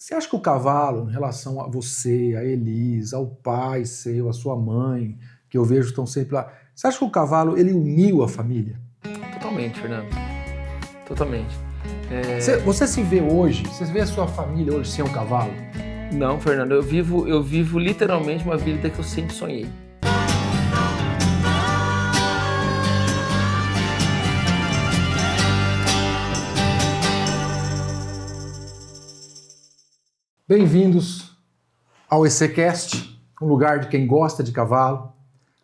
Você acha que o cavalo, em relação a você, a Elisa, ao pai seu, a sua mãe, que eu vejo que estão sempre lá, você acha que o cavalo, ele uniu a família? Totalmente, Fernando. Totalmente. Você se vê hoje, você vê a sua família hoje sem o cavalo? Não, Fernando, eu vivo literalmente uma vida que eu sempre sonhei. Bem-vindos ao ECCast, um lugar de quem gosta de cavalo.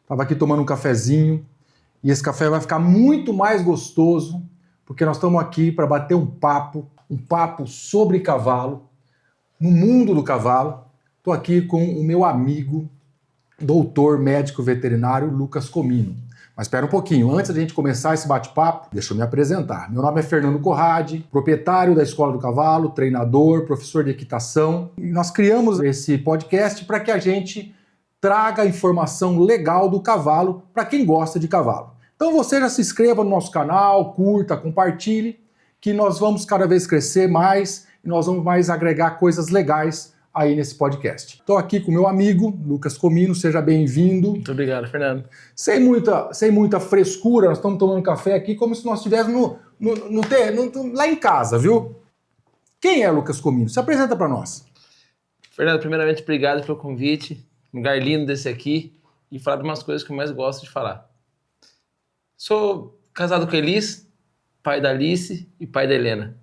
Estava aqui tomando um cafezinho e esse café vai ficar muito mais gostoso porque nós estamos aqui para bater um papo sobre cavalo, no mundo do cavalo. Estou aqui com o meu amigo, doutor médico veterinário Lucas Comino. Mas espera um pouquinho, antes da gente começar esse bate-papo, deixa eu me apresentar. Meu nome é Fernando Corradi, proprietário da Escola do Cavalo, treinador, professor de equitação. E nós criamos esse podcast para que a gente traga informação legal do cavalo para quem gosta de cavalo. Então você já se inscreva no nosso canal, curta, compartilhe, que nós vamos cada vez crescer mais e nós vamos mais agregar coisas legais aí nesse podcast. Estou aqui com meu amigo, Lucas Comino, seja bem-vindo. Muito obrigado, Fernando. Sem muita frescura, nós estamos tomando café aqui como se nós estivéssemos lá em casa, viu? Quem é Lucas Comino? Se apresenta para nós. Fernando, primeiramente, obrigado pelo convite, um lugar lindo desse aqui, e falar de umas coisas que eu mais gosto de falar. Sou casado com a Elis, pai da Alice e pai da Helena.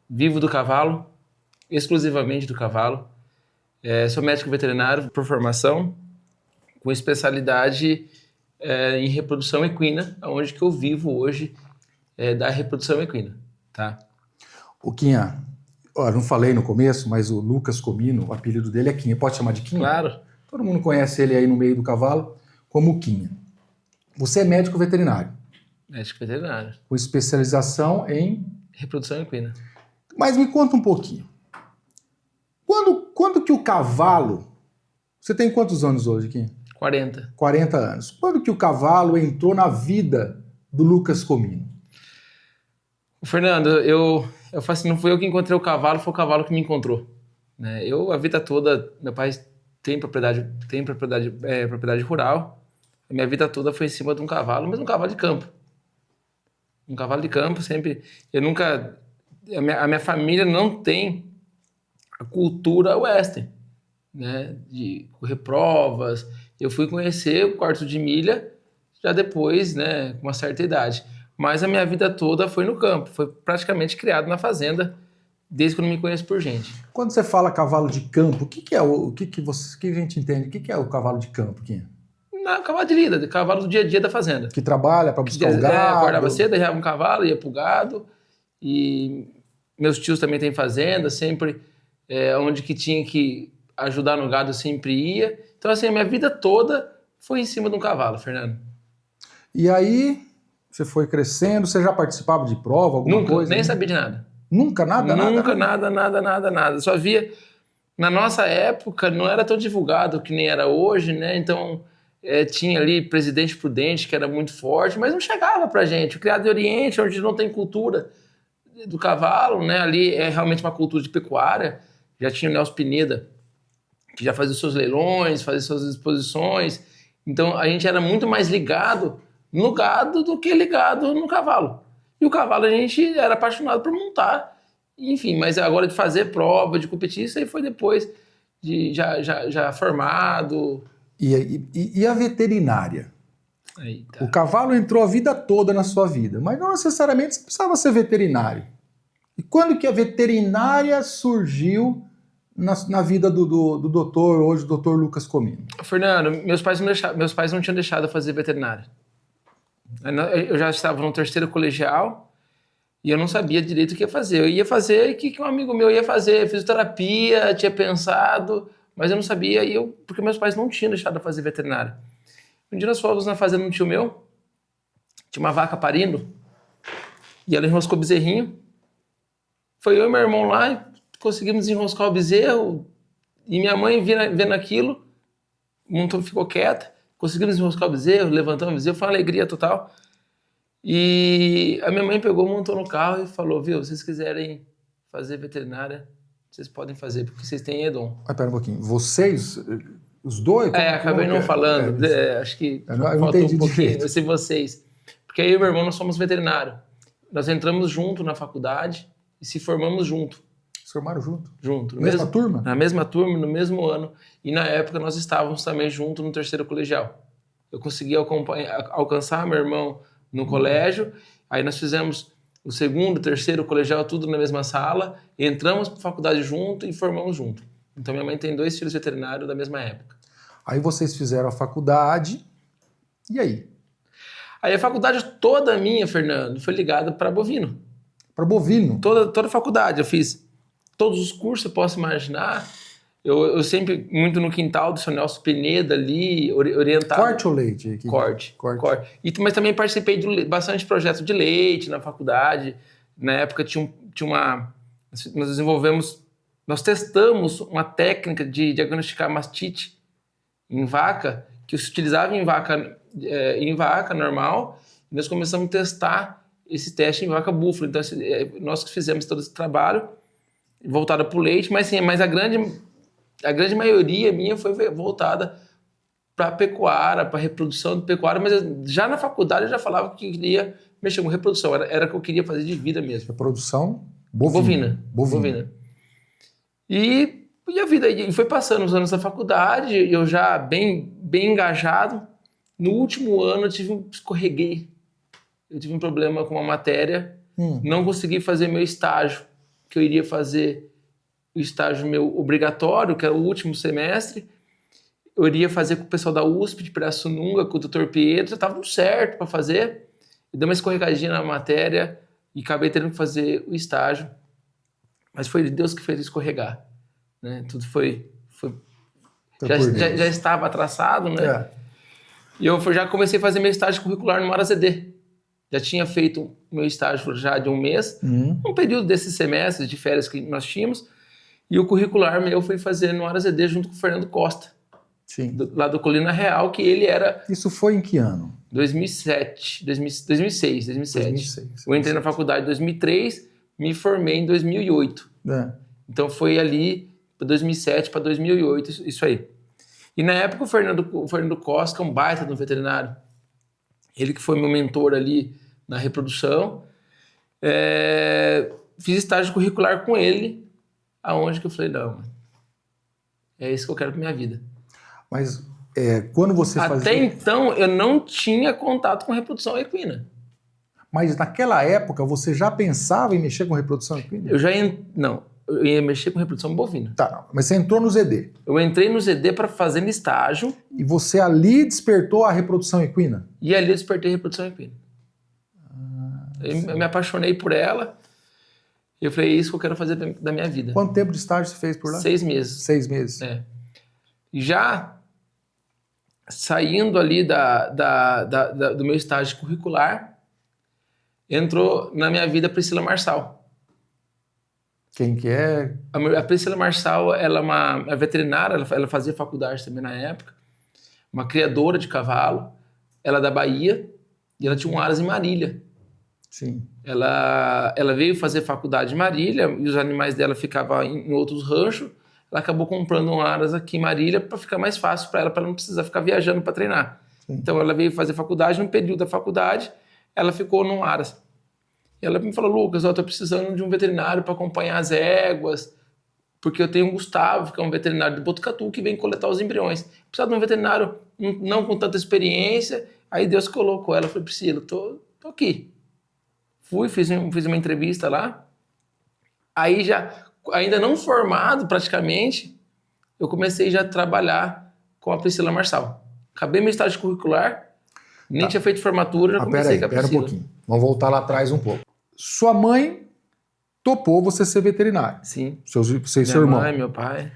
Vivo do cavalo, exclusivamente do cavalo. Sou médico veterinário por formação, com especialidade em reprodução equina, onde que eu vivo hoje da reprodução equina, tá? O Quinha, eu não falei no começo, mas o Lucas Comino, o apelido dele é Quinha. Pode chamar de Quinha? Claro. Todo mundo conhece ele aí no meio do cavalo como Quinha. Você é médico veterinário. Médico veterinário. Com especialização em... reprodução equina. Mas me conta um pouquinho. Quando que o cavalo... Você tem quantos anos hoje, Quinha? 40. 40 anos. Quando que o cavalo entrou na vida do Lucas Comino? Fernando, eu falo assim, não fui eu que encontrei o cavalo, foi o cavalo que me encontrou. Né? A vida toda, meu pai tem propriedade rural. A minha vida toda foi em cima de um cavalo, mas um cavalo de campo. Um cavalo de campo sempre... A minha família não tem a cultura western, né? De correr provas. Eu fui conhecer o quarto de milha já depois, né? Com uma certa idade. Mas a minha vida toda foi no campo. Foi praticamente criado na fazenda, desde que eu não me conheço por gente. Quando você fala cavalo de campo, o que a gente entende? O que é o cavalo de campo, Quinha? Cavalo de lida, cavalo do dia a dia da fazenda. Que trabalha para buscar o gado. Acordava cedo, derrava um cavalo, ia pro gado. E meus tios também têm fazenda, sempre onde que tinha que ajudar no gado, eu sempre ia. Então, assim, a minha vida toda foi em cima de um cavalo, Fernando. E aí, você foi crescendo, você já participava de prova, alguma coisa? Nunca, nem sabia de nada. Nunca, nada? Nada. Só via... Na nossa época, não era tão divulgado que nem era hoje, né? Então... tinha ali Presidente Prudente, que era muito forte, mas não chegava pra gente. O Criado de Oriente, onde não tem cultura do cavalo, né? Ali é realmente uma cultura de pecuária. Já tinha o Nelson Pineda, que já fazia os seus leilões, fazia suas exposições. Então, a gente era muito mais ligado no gado do que ligado no cavalo. E o cavalo a gente era apaixonado por montar. Enfim, mas agora de fazer prova, de competir, isso aí foi depois de já formado... E a veterinária? Eita. O cavalo entrou a vida toda na sua vida, mas não necessariamente você precisava ser veterinário. E quando que a veterinária surgiu na vida do doutor, hoje o doutor Lucas Comino? Fernando, meus pais não tinham deixado eu fazer veterinária. Eu já estava no terceiro colegial e eu não sabia direito o que ia fazer. Eu ia fazer o que um amigo meu ia fazer, fisioterapia, tinha pensado... Mas eu não sabia, porque meus pais não tinham deixado eu fazer veterinária. Um dia nós fomos na fazenda de um tio meu, tinha uma vaca parindo, e ela enroscou o bezerrinho. Foi eu e meu irmão lá, e conseguimos enroscar o bezerro, e minha mãe vendo aquilo, ficou quieta, conseguimos enroscar o bezerro, levantamos o bezerro, foi uma alegria total. E a minha mãe pegou, montou no carro e falou, viu, se vocês quiserem fazer veterinária, vocês podem fazer, porque vocês têm EDOM. Mas pera um pouquinho. Vocês, os dois? Acabei não falando. Acho que eu não faltou entendi um pouquinho. direito. Se vocês. Porque aí eu e meu irmão, nós somos veterinários. Nós entramos junto na faculdade e se formamos junto. Se formaram junto? Junto. Mesma turma? Na mesma turma, no mesmo ano. E na época nós estávamos também junto no terceiro colegial. Eu consegui alcançar meu irmão no colégio, aí nós fizemos o segundo, terceiro colegial, tudo na mesma sala, entramos para a faculdade junto e formamos junto. Então minha mãe tem 2 filhos veterinários da mesma época. Aí vocês fizeram a faculdade, e aí? Aí a faculdade toda minha, Fernando, foi ligada para bovino. Para bovino? Toda a faculdade, eu fiz todos os cursos que eu posso imaginar. Eu sempre, muito no quintal do seu Nelson Pineda ali, orientado. Corte ou leite? Aqui? Corte. Mas também participei de bastante projetos de leite na faculdade. Na época nós testamos uma técnica de diagnosticar mastite em vaca, que se utilizava em vaca normal, e nós começamos a testar esse teste em vaca búfala. Então, nós que fizemos todo esse trabalho, voltado para o leite, mas a grande maioria minha foi voltada para a pecuária, para a reprodução de pecuária, mas já na faculdade eu já falava que queria mexer com reprodução, era o que eu queria fazer de vida mesmo. Reprodução bovina. E a vida, e foi passando os anos da faculdade, eu já bem engajado. No último ano escorreguei. Eu tive um problema com uma matéria, não consegui fazer meu estágio, que eu iria fazer o estágio meu obrigatório, que era o último semestre. Eu iria fazer com o pessoal da USP, de Pirassununga, com o Dr. Pietro, já estava tudo certo para fazer. Eu dei uma escorregadinha na matéria e acabei tendo que fazer o estágio. Mas foi Deus que fez escorregar. Né? Tudo já estava traçado, né? E eu já comecei a fazer meu estágio curricular no AZD. Já tinha feito meu estágio já de um mês, um período desses semestres de férias que nós tínhamos, e o curricular meu fui fazer no AZD junto com o Fernando Costa, lá do Colina Real, que ele era... Isso foi em que ano? 2006. Eu entrei na faculdade em 2003, me formei em 2008. Então foi ali, de 2007 para 2008, isso aí. E na época o Fernando Costa, um baita do veterinário, ele que foi meu mentor ali na reprodução, fiz estágio curricular com ele, aonde que eu falei, não, é isso que eu quero pra minha vida. Mas quando você fazia... Até então, eu não tinha contato com reprodução equina. Mas naquela época, você já pensava em mexer com reprodução equina? Eu ia mexer com reprodução bovina. Tá, não. Mas você entrou no ZD. Eu entrei no ZD para fazer estágio. E você ali despertou a reprodução equina? E ali eu despertei a reprodução equina. Eu me apaixonei por ela. E eu falei, é isso que eu quero fazer da minha vida. Quanto tempo de estágio você fez por lá? 6 meses. 6 meses. E já saindo ali do meu estágio curricular, entrou na minha vida a Priscila Marçal. Quem que é? A Priscila Marçal, ela é uma veterinária, ela fazia faculdade também na época, uma criadora de cavalo, ela é da Bahia, e ela tinha um aras em Marília. Sim. Ela veio fazer faculdade em Marília, e os animais dela ficavam em outros ranchos, ela acabou comprando um aras aqui em Marília para ficar mais fácil para ela não precisar ficar viajando para treinar. Sim. Então ela veio fazer faculdade, no período da faculdade, ela ficou num aras. E ela me falou, Lucas, eu tô precisando de um veterinário para acompanhar as éguas, porque eu tenho o Gustavo, que é um veterinário de Botucatu, que vem coletar os embriões. Precisa de um veterinário não com tanta experiência. Aí Deus colocou ela, eu falei, Priscila, tô aqui. Fiz uma entrevista lá. Aí já, ainda não formado praticamente, eu comecei já a trabalhar com a Priscila Marçal. Acabei meu estágio curricular, nem tinha feito formatura, já comecei com a Priscila. Pera um pouquinho, vamos voltar lá atrás um pouco. Sua mãe topou você ser veterinário. Sim. Você e seu irmão. Minha mãe, meu pai.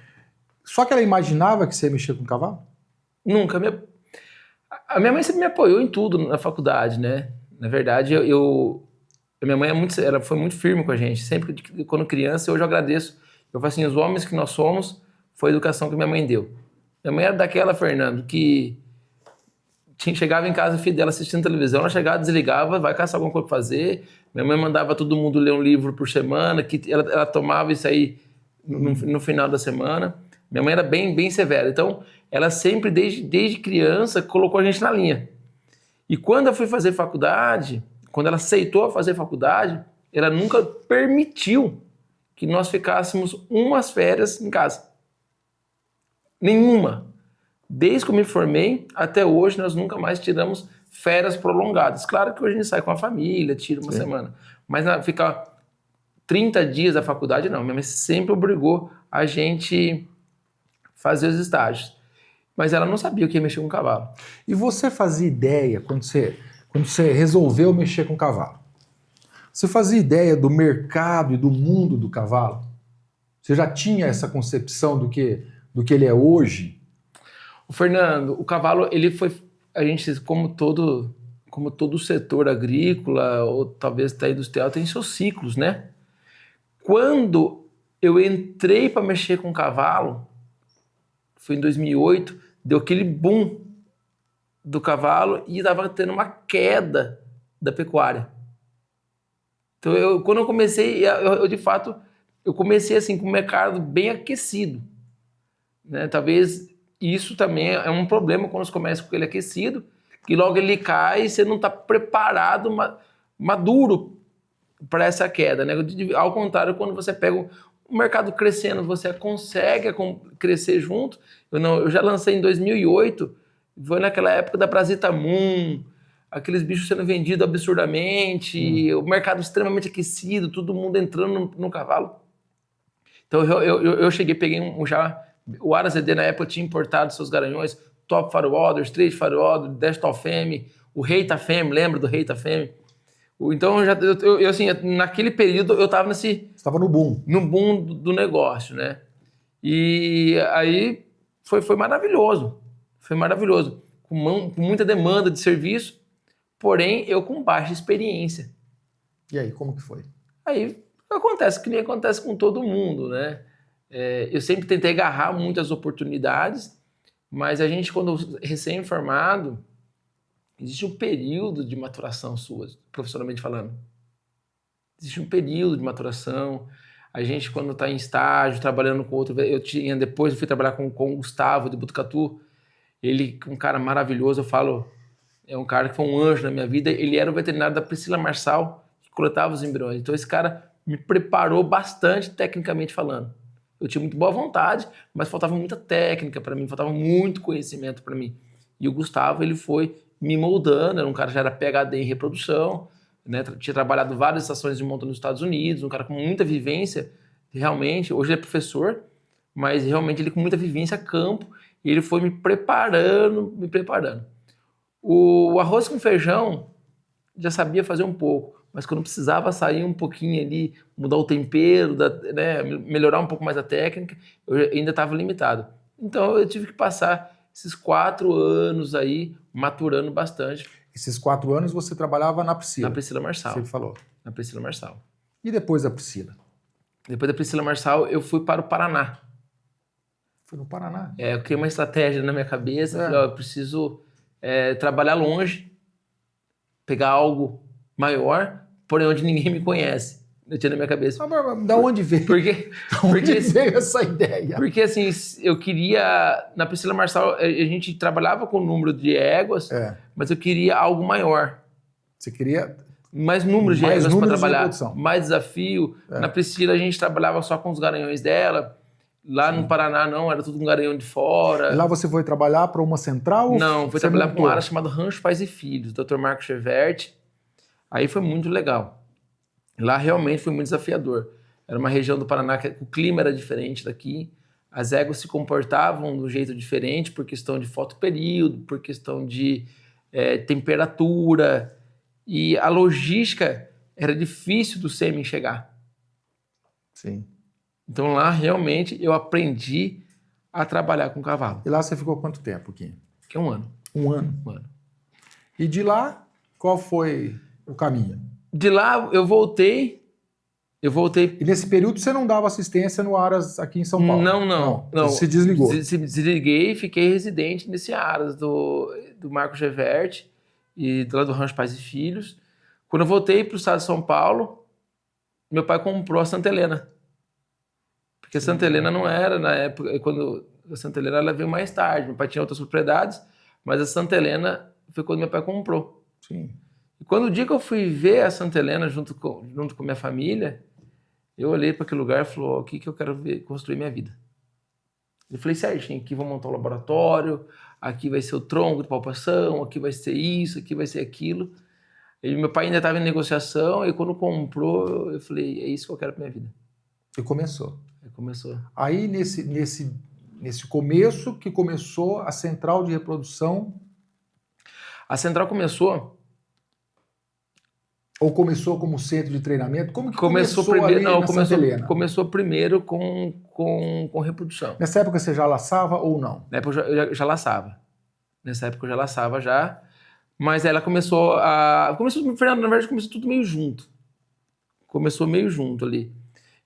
Só que ela imaginava que você ia mexer com cavalo? Nunca. A minha mãe sempre me apoiou em tudo na faculdade, né? Na verdade, a minha mãe ela foi muito firme com a gente. Sempre, quando criança, hoje eu agradeço. Eu falo assim, os homens que nós somos, foi a educação que minha mãe deu. Minha mãe era daquela, Fernando, que Chegava em casa, filho dela assistindo televisão, ela chegava, desligava, vai caçar alguma coisa pra fazer. Minha mãe mandava todo mundo ler um livro por semana, que ela tomava isso aí no final da semana. Minha mãe era bem severa. Então, ela sempre, desde criança, colocou a gente na linha. E quando eu fui fazer faculdade, quando ela aceitou fazer faculdade, ela nunca permitiu que nós ficássemos umas férias em casa. Nenhuma. Desde que eu me formei até hoje, nós nunca mais tiramos férias prolongadas. Claro que hoje a gente sai com a família, tira uma semana. Mas ficar 30 dias da faculdade, não. Minha mãe sempre obrigou a gente fazer os estágios. Mas ela não sabia o que ia mexer com cavalo. E você fazia ideia, quando você resolveu mexer com cavalo, você fazia ideia do mercado e do mundo do cavalo? Você já tinha essa concepção do que ele é hoje? O Fernando, o cavalo, ele foi, a gente, como todo setor agrícola, ou talvez até industrial, tem seus ciclos, né? Quando eu entrei para mexer com cavalo, foi em 2008, deu aquele boom do cavalo e estava tendo uma queda da pecuária. Então, quando eu comecei, de fato, eu comecei assim com o mercado bem aquecido, né? Talvez isso também é um problema quando você começa com ele aquecido, que logo ele cai e você não está preparado, maduro para essa queda, né? Ao contrário, quando você pega o mercado crescendo, você consegue crescer junto. Eu já lancei em 2008, foi naquela época da Brasitamun, aqueles bichos sendo vendidos absurdamente, o mercado extremamente aquecido, todo mundo entrando no cavalo. Então eu cheguei, peguei o Aras ED na época tinha importado seus garanhões, Top Firewater, Straight Firewater, Desktop Femme, o Reita Femme, lembra do Reita Femme? Então, assim, naquele período eu estava Você estava no boom. No boom do negócio, né? E aí foi maravilhoso. Foi maravilhoso. Com muita demanda de serviço, porém eu com baixa experiência. E aí, como que foi? Aí acontece que nem acontece com todo mundo, né? Eu sempre tentei agarrar muitas oportunidades, mas a gente, quando recém-formado, existe um período de maturação sua, profissionalmente falando. Existe um período de maturação. A gente, quando está em estágio, trabalhando com outro... Depois eu fui trabalhar com o Gustavo, de Botucatu. Ele, um cara maravilhoso, eu falo... É um cara que foi um anjo na minha vida. Ele era o veterinário da Priscila Marçal, que coletava os embriões. Então esse cara me preparou bastante, tecnicamente falando. Eu tinha muito boa vontade, mas faltava muita técnica para mim, faltava muito conhecimento para mim. E o Gustavo, ele foi me moldando, era um cara que já era PhD em reprodução, né? Tinha trabalhado várias estações de monta nos Estados Unidos, um cara com muita vivência, realmente. Hoje ele é professor, mas realmente ele com muita vivência a campo, e ele foi me preparando. O arroz com feijão, já sabia fazer um pouco, mas quando precisava sair um pouquinho ali, mudar o tempero, né, melhorar um pouco mais a técnica, eu ainda estava limitado. Então eu tive que passar esses 4 anos aí, maturando bastante. Esses 4 anos você trabalhava na Priscila? Na Priscila Marçal. Você falou. Na Priscila Marçal. E depois da Priscila? Depois da Priscila Marçal, eu fui para o Paraná. Foi no Paraná? Eu criei uma estratégia na minha cabeça, falei, eu preciso trabalhar longe, pegar algo maior, porém onde ninguém me conhece. Eu tinha na minha cabeça. Mas da onde veio? Onde veio essa ideia? Porque assim, eu queria... Na Priscila Marçal, a gente trabalhava com o número de éguas, mas eu queria algo maior. Você queria... Mais números de éguas para trabalhar, de mais desafio. Na Priscila a gente trabalhava só com os garanhões dela. Lá no Paraná não, era tudo um garanhão de fora. E lá você foi trabalhar para uma central? Não, fui trabalhar para uma área chamada Rancho Pais e Filhos, Dr. Marcos Cheverte. Aí foi muito legal. Lá realmente foi muito desafiador. Era uma região do Paraná que o clima era diferente daqui. As éguas se comportavam de um jeito diferente por questão de fotoperíodo, por questão de temperatura. E a logística era difícil do sêmen chegar. Sim. Então lá realmente eu aprendi a trabalhar com cavalo. E lá você ficou quanto tempo, Kim? Que é 1 ano. 1 ano? 1 ano. E de lá, qual foi o caminho? De lá eu voltei Eu voltei... E nesse período você não dava assistência no Aras aqui em São Paulo? Não. Você se desligou? Desliguei e fiquei residente nesse Aras do Marco Gevert e do lado do Rancho Pais e Filhos. Quando eu voltei para o estado de São Paulo, meu pai comprou a Santa Helena. Porque a Santa Helena não era, na época, quando a Santa Helena ela veio mais tarde. Meu pai tinha outras propriedades, mas a Santa Helena foi quando meu pai comprou. Sim. E quando o dia que eu fui ver a Santa Helena junto com minha família, eu olhei para aquele lugar e falei, aqui que eu quero construir minha vida. Eu falei certinho, aqui vou montar um laboratório, aqui vai ser o tronco de palpação, aqui vai ser isso, aqui vai ser aquilo. E meu pai ainda estava em negociação, e quando comprou, eu falei, é isso que eu quero para minha vida. E começou. Aí começou. Aí nesse começo que começou a central de reprodução. A central começou... Ou começou como centro de treinamento? Como que começou primeiro? Ali não, começou primeiro com reprodução. Nessa época você já laçava ou não? Na época eu já laçava. Nessa época eu já laçava já. Mas ela começou a... Fernando, na verdade, começou tudo meio junto. Começou meio junto ali.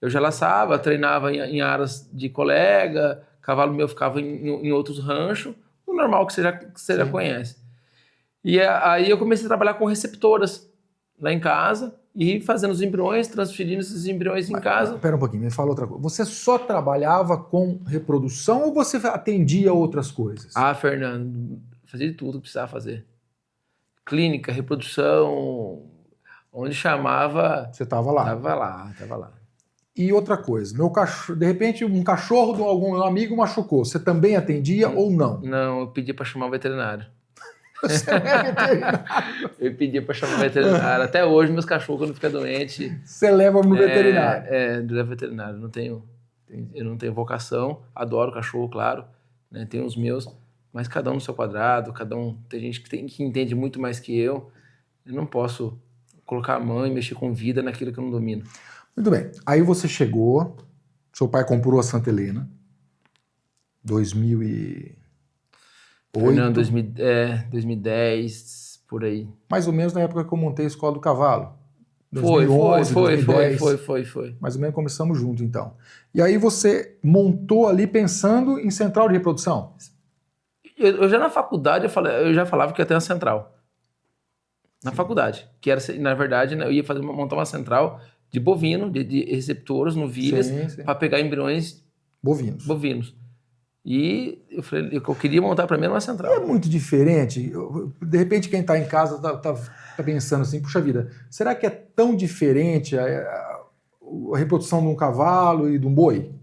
Eu já laçava, treinava em aras de colega, cavalo meu ficava em outros ranchos, o normal que você já conhece. E aí eu comecei a trabalhar com receptoras lá em casa e fazendo os embriões, transferindo esses embriões em casa. Espera um pouquinho, me fala outra coisa. Você só trabalhava com reprodução ou você atendia outras coisas? Fernando, fazia de tudo que precisava fazer. Clínica, reprodução, onde chamava... Você estava lá? Tava lá. E outra coisa, de repente um cachorro de algum amigo machucou, você também atendia ou não? Não, eu pedi para chamar o veterinário. Você não é veterinário? Eu pedi para chamar o veterinário. Até hoje, meus cachorros, quando ficam doentes... Você leva no veterinário? Eu levo veterinário. Eu não tenho vocação. Adoro cachorro, claro. Né? Tenho os meus. Mas cada um no seu quadrado. Cada um... Tem gente que entende muito mais que eu. Eu não posso colocar a mão e mexer com vida naquilo que eu não domino. Muito bem. Aí você chegou, seu pai comprou a Santa Helena, 2008. Fernando, 2010, por aí. Mais ou menos na época que eu montei a Escola do Cavalo. 2011, 2010. Foi. Mais ou menos começamos junto, então. E aí você montou ali pensando em central de reprodução? Eu já na faculdade, eu já falava que ia ter uma central. Na faculdade. Que era, na verdade, eu ia montar uma central de bovino, de receptores no Vigas, para pegar embriões bovinos. E eu falei, eu queria montar para mim uma central. É muito diferente. De repente, quem está em casa tá pensando assim, puxa vida, será que é tão diferente a reprodução de um cavalo e de um boi?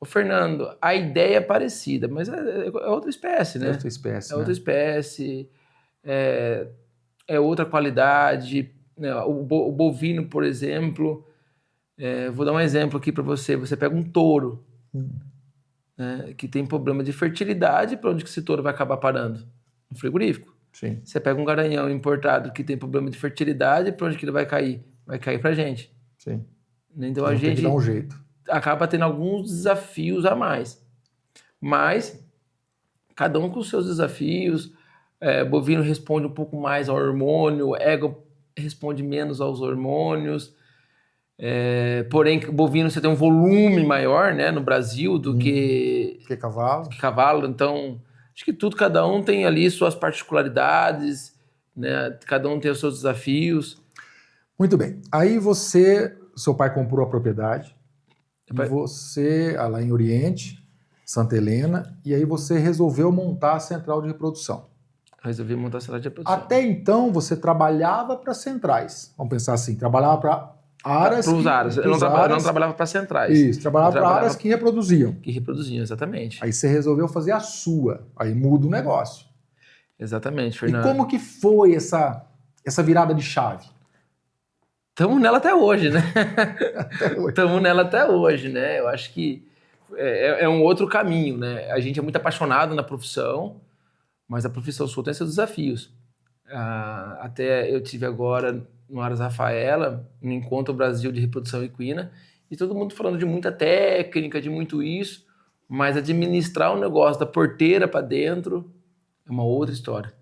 Ô, Fernando, a ideia é parecida, mas é outra espécie, né? É outra espécie. É outra espécie, é outra qualidade. Né? O bovino, por exemplo, vou dar um exemplo aqui para você. Você pega um touro, né, que tem problema de fertilidade, para onde que esse touro vai acabar parando? No frigorífico. Sim. Você pega um garanhão importado que tem problema de fertilidade, para onde que ele vai cair? Vai cair para a gente. Sim. Então a gente tem que dar um jeito. Acaba tendo alguns desafios a mais. Mas cada um com os seus desafios. Bovino responde um pouco mais ao hormônio, ego responde menos aos hormônios. Porém, bovino você tem um volume maior, né, no Brasil do que cavalo. Então, acho que cada um tem ali suas particularidades, né? Cada um tem os seus desafios. Muito bem. Aí seu pai comprou a propriedade, e você, lá em Oriente, Santa Helena, e aí você resolveu montar a central de reprodução. Resolvi montar a central de reprodução. Até então, você trabalhava para centrais. Vamos pensar assim, trabalhava para aras. Para os aras. Eu não trabalhava para centrais. Isso, trabalhava para aras que reproduziam. Que reproduziam, exatamente. Aí você resolveu fazer a sua. Aí muda o negócio. Exatamente, Fernando. E como que foi essa virada de chave? Estamos nela até hoje, né? Estamos nela até hoje, né? Eu acho que é um outro caminho, né? A gente é muito apaixonado na profissão, mas a profissão sua tem seus desafios. Até eu tive agora no Aras Rafaela, no Encontro Brasil de Reprodução Equina, e todo mundo falando de muita técnica, de muito isso, mas administrar o negócio da porteira para dentro é uma outra história.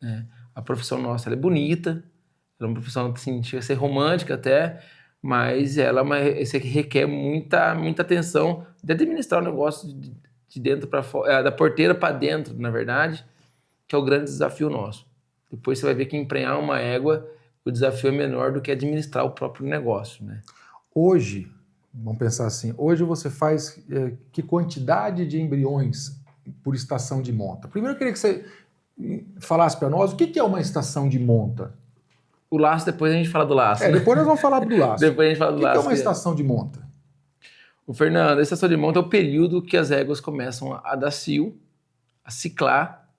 Né? A profissão nossa ela é bonita, ela é uma profissão que assim, chega a ser romântica até, mas isso aqui requer muita atenção de administrar o negócio de dentro para fora, da porteira para dentro, na verdade, que é o grande desafio nosso. Depois você vai ver que emprenhar uma égua, o desafio é menor do que administrar o próprio negócio, né? Hoje, vamos pensar assim, hoje você faz que quantidade de embriões por estação de monta? Primeiro eu queria que você falasse para nós o que é uma estação de monta. O laço, depois a gente fala do laço. Né? Depois nós vamos falar do laço. Depois a gente fala do laço. O que é uma estação de monta? O Fernando, a estação de monta é o período que as éguas começam a dar cio, a ciclar,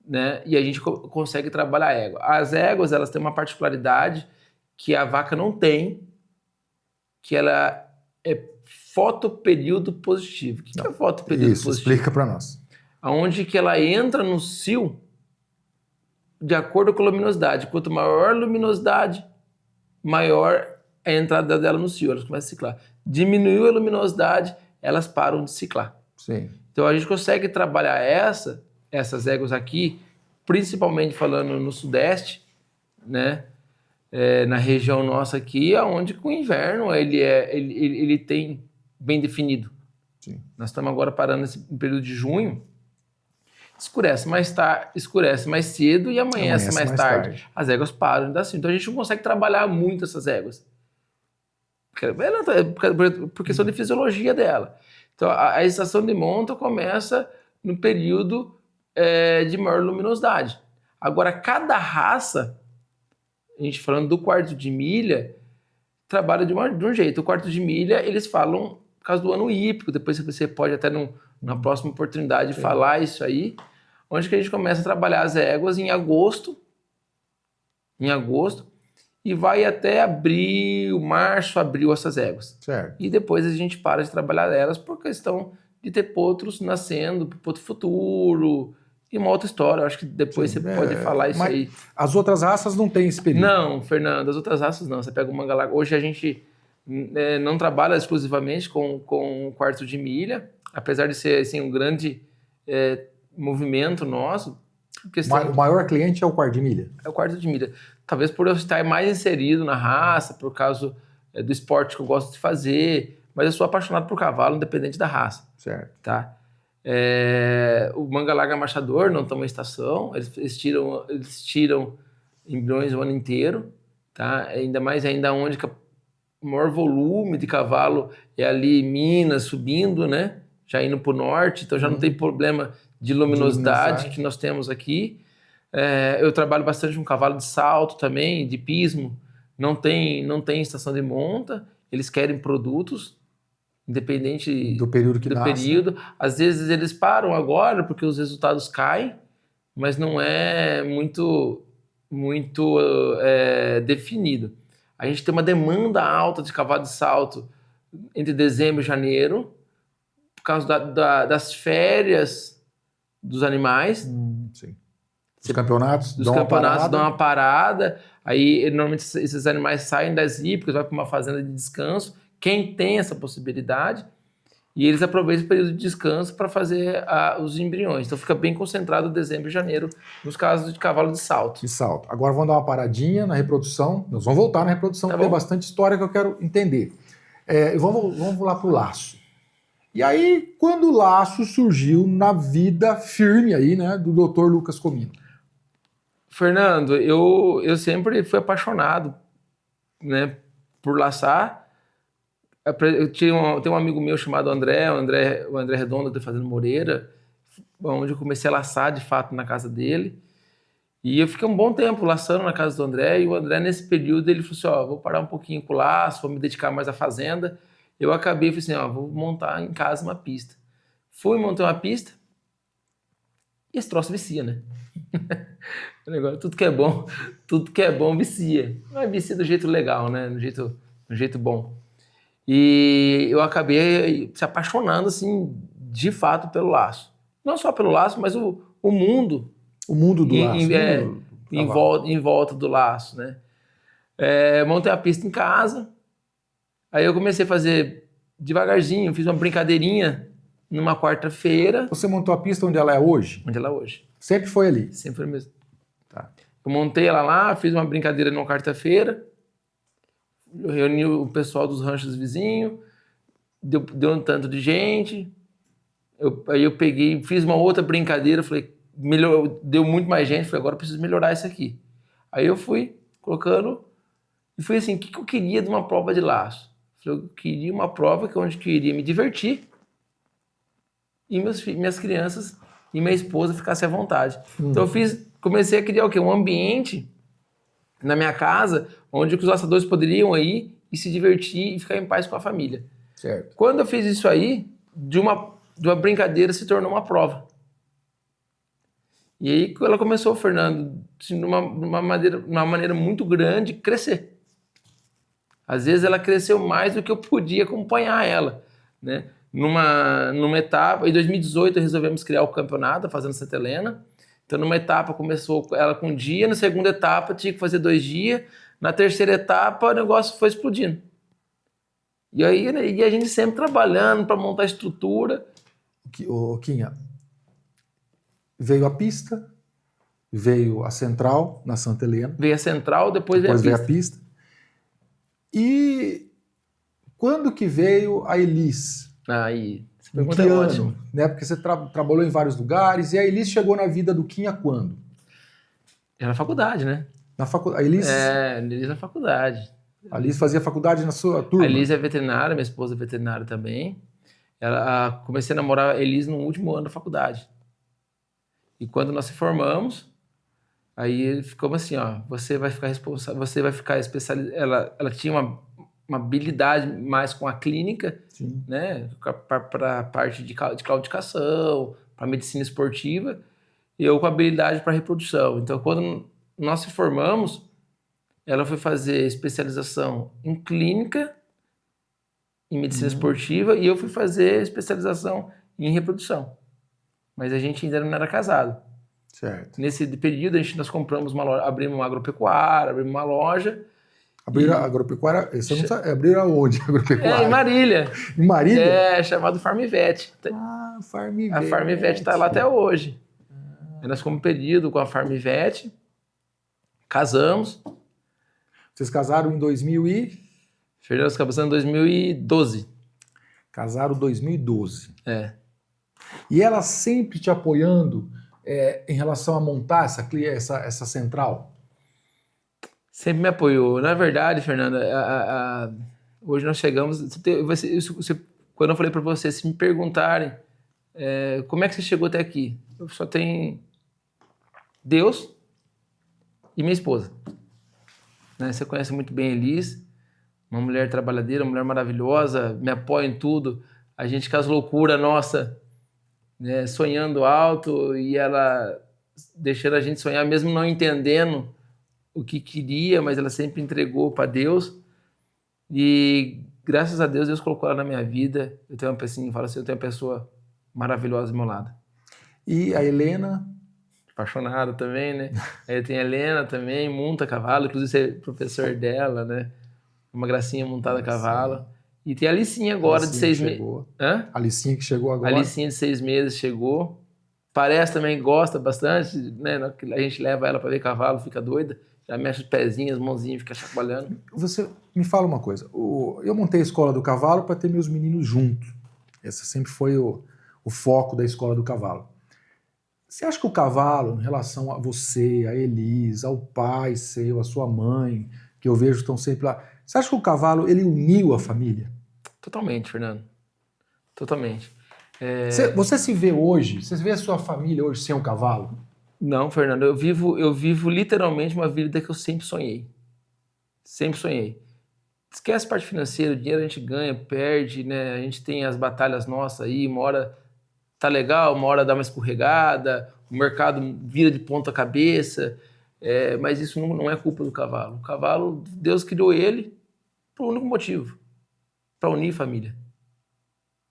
né? E a gente consegue trabalhar a égua. As éguas, elas têm uma particularidade que a vaca não tem, que ela é fotoperíodo positivo. O que é fotoperíodo positivo? Explica para nós. Onde que ela entra no cio de acordo com a luminosidade. Quanto maior a luminosidade, maior é a entrada dela no cio. Elas começam a ciclar. Diminuiu a luminosidade, elas param de ciclar. Sim. Então a gente consegue trabalhar essas éguas aqui, principalmente falando no Sudeste, né? Na região nossa aqui, onde com o inverno ele tem bem definido. Sim. Nós estamos agora parando nesse período de junho, escurece mais tarde, escurece mais cedo e amanhece mais tarde. As éguas param de dar cio. Então a gente não consegue trabalhar muito essas éguas. Por questão de fisiologia dela. Então a estação de monta começa no período de maior luminosidade. Agora, cada raça, a gente falando do quarto de milha, trabalha de um jeito. O quarto de milha, eles falam por causa do ano hípico, depois você pode até na próxima oportunidade falar isso aí, onde que a gente começa a trabalhar as éguas em agosto, e vai até março, abril essas éguas. Certo. E depois a gente para de trabalhar elas por questão de ter potros nascendo, potro futuro, e uma outra história. Eu acho que depois você pode falar isso aí. As outras raças não têm esse período? Não, Fernando, as outras raças não. Você pega o Mangalaga. Hoje a gente não trabalha exclusivamente com o quarto de milha, apesar de ser assim, um grande movimento nosso. O maior cliente é o quarto de milha? É o quarto de milha. Talvez por eu estar mais inserido na raça, por causa do esporte que eu gosto de fazer, mas eu sou apaixonado por cavalo, independente da raça. Certo. Tá? O Mangalaga Marchador não tem uma estação, eles tiram embriões o ano inteiro, tá? Ainda onde que o maior volume de cavalo é ali em Minas, subindo, né? Já indo para o norte, então já não tem problema de luminosidade que nós temos aqui. Eu trabalho bastante com cavalo de salto também, de pismo, não tem estação de monta, eles querem produtos, independente do período que nasce. Às vezes eles param agora porque os resultados caem, mas não é muito definido. A gente tem uma demanda alta de cavalo de salto entre dezembro e janeiro, por causa das férias dos animais. Sim. Os campeonatos dão uma parada. Aí normalmente esses animais saem das hípicas, vai para uma fazenda de descanso. Quem tem essa possibilidade, e eles aproveitam o período de descanso para fazer os embriões. Então fica bem concentrado dezembro e janeiro nos casos de cavalo de salto. Agora vamos dar uma paradinha na reprodução. Nós vamos voltar na reprodução, porque tem bastante história que eu quero entender. Vamos lá para o laço. E aí, quando o laço surgiu na vida firme aí, né, do Dr. Lucas Comino? Fernando, eu sempre fui apaixonado, né, por laçar. Eu tenho um amigo meu chamado André, o André Redondo, da Fazenda Moreira, onde eu comecei a laçar de fato na casa dele. E eu fiquei um bom tempo laçando na casa do André, e o André, nesse período, ele falou assim: vou parar um pouquinho com o laço, vou me dedicar mais à fazenda. Eu acabei e falei assim: vou montar em casa uma pista. Fui montar uma pista, e esse troço vicia, né? Tudo que é bom vicia. Mas vicia do jeito legal, né? Do jeito bom. E eu acabei se apaixonando, assim, de fato, pelo laço. Não só pelo laço, mas o mundo. O mundo do laço. Em volta do laço, né? Montei a pista em casa. Aí eu comecei a fazer devagarzinho, fiz uma brincadeirinha numa quarta-feira. Você montou a pista onde ela é hoje? Onde ela é hoje. Sempre foi ali? Sempre foi mesmo. Tá. Eu montei ela lá, fiz uma brincadeira numa quarta-feira. eu reuni o pessoal dos ranchos vizinhos, deu um tanto de gente, aí eu peguei, fiz uma outra brincadeira, falei, deu muito mais gente, falei, agora eu preciso melhorar isso aqui. Aí eu fui colocando, e fui assim, o que eu queria de uma prova de laço? Eu queria uma prova onde eu iria me divertir e minhas crianças e minha esposa ficassem à vontade. Então eu comecei a criar o quê? Um ambiente na minha casa onde os laçadores poderiam ir e se divertir e ficar em paz com a família. Certo. Quando eu fiz isso aí, de uma brincadeira se tornou uma prova. E aí ela começou, Fernando, de uma maneira muito grande, crescer. Às vezes ela cresceu mais do que eu podia acompanhar ela, né? Numa etapa, em 2018 resolvemos criar o campeonato, fazendo Santa Helena. Então numa etapa começou ela com um dia, na segunda etapa tinha que fazer 2 dias, na terceira etapa o negócio foi explodindo. E aí, né, e a gente sempre trabalhando para montar a estrutura. O Quinha, veio a pista, veio a central na Santa Helena. Veio a central, depois veio a pista. E quando que veio a Elis? Aí, essa Em pergunta que é ano? ótima. Né? Porque você trabalhou em vários lugares, e a Elis chegou na vida do Quinha quando? Era na faculdade, né? Na faculdade. A Elis na faculdade. A Elis fazia faculdade na sua turma? A Elis é veterinária, minha esposa é veterinária também. Comecei a namorar a Elis no último ano da faculdade. E quando nós se formamos, aí ficamos assim, ó, você vai ficar responsável, você vai ficar especializada. Ela tinha uma habilidade mais com a clínica, sim, né, para a parte de claudicação, para medicina esportiva, e eu com habilidade para reprodução. Então, quando nós se formamos, ela foi fazer especialização em clínica, em medicina esportiva, e eu fui fazer especialização em reprodução. Mas a gente ainda não era casado. Certo. Nesse período, nós compramos uma loja, abrimos uma agropecuária, abrimos uma loja. Abriram a agropecuária? Você não sabe, abriram aonde a agropecuária? Em Marília. Em Marília? Chamado Farmivete. Ah, Farmivete. A Farmivete está lá até hoje. Nós ficamos um período com a Farmivete, casamos. Vocês casaram em 2000 e... Fernando, nós casamos em 2012. Casaram em 2012. É. E ela sempre te apoiando em relação a montar essa central? Sempre me apoiou. Na verdade, Fernanda, hoje nós chegamos... Quando eu falei para você, se me perguntarem como é que você chegou até aqui, eu só tenho Deus e minha esposa. Né? Você conhece muito bem a Elis, uma mulher trabalhadeira, uma mulher maravilhosa, me apoia em tudo. A gente com as loucuras nossa, né, sonhando alto, e ela deixando a gente sonhar, mesmo não entendendo o que queria, mas ela sempre entregou para Deus. E graças a Deus, Deus colocou ela na minha vida. Eu tenho uma pessoa, falo assim, eu tenho uma pessoa maravilhosa do meu lado. E a Helena? Apaixonada também, né? Aí tem a Helena também, monta cavalo, inclusive você é professor dela, né? Uma gracinha montada a cavalo. E tem a Alicinha agora, de 6 meses. A Alicinha que chegou agora. A Alicinha de 6 meses chegou. Parece também, gosta bastante, né? A gente leva ela para ver cavalo, fica doida. Já mexe os pezinhos, as mãozinhas, fica chacoalhando. Você me fala uma coisa. Eu montei a escola do cavalo para ter meus meninos juntos. Esse sempre foi o foco da escola do cavalo. Você acha que o cavalo, em relação a você, a Elis, ao pai seu, a sua mãe, que eu vejo que estão sempre lá, você acha que o cavalo, ele uniu a família? Totalmente, Fernando. Totalmente. Você se vê hoje, você vê a sua família hoje sem o cavalo? Não, Fernando, eu vivo literalmente uma vida que eu sempre sonhei. Sempre sonhei. Esquece a parte financeira, o dinheiro a gente ganha, perde, né? A gente tem as batalhas nossas aí, uma hora tá legal, uma hora dá uma escorregada, o mercado vira de ponta cabeça, mas isso não é culpa do cavalo. O cavalo, Deus criou ele por um único motivo, para unir família.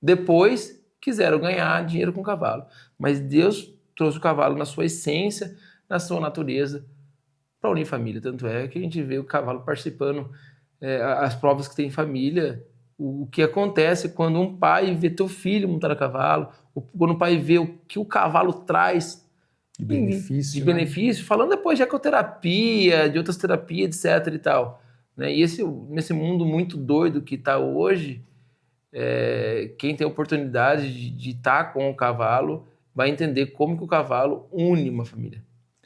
Depois quiseram ganhar dinheiro com o cavalo, mas Deus trouxe o cavalo na sua essência, na sua natureza, para unir família. Tanto é que a gente vê o cavalo participando, as provas que tem em família, o que acontece quando um pai vê teu filho montar a cavalo, quando o pai vê o que o cavalo traz de benefício, falando depois de ecoterapia, de outras terapias, etc. e tal. né? E nesse mundo muito doido que está hoje, quem tem a oportunidade de estar com o cavalo vai entender como que o cavalo une uma família.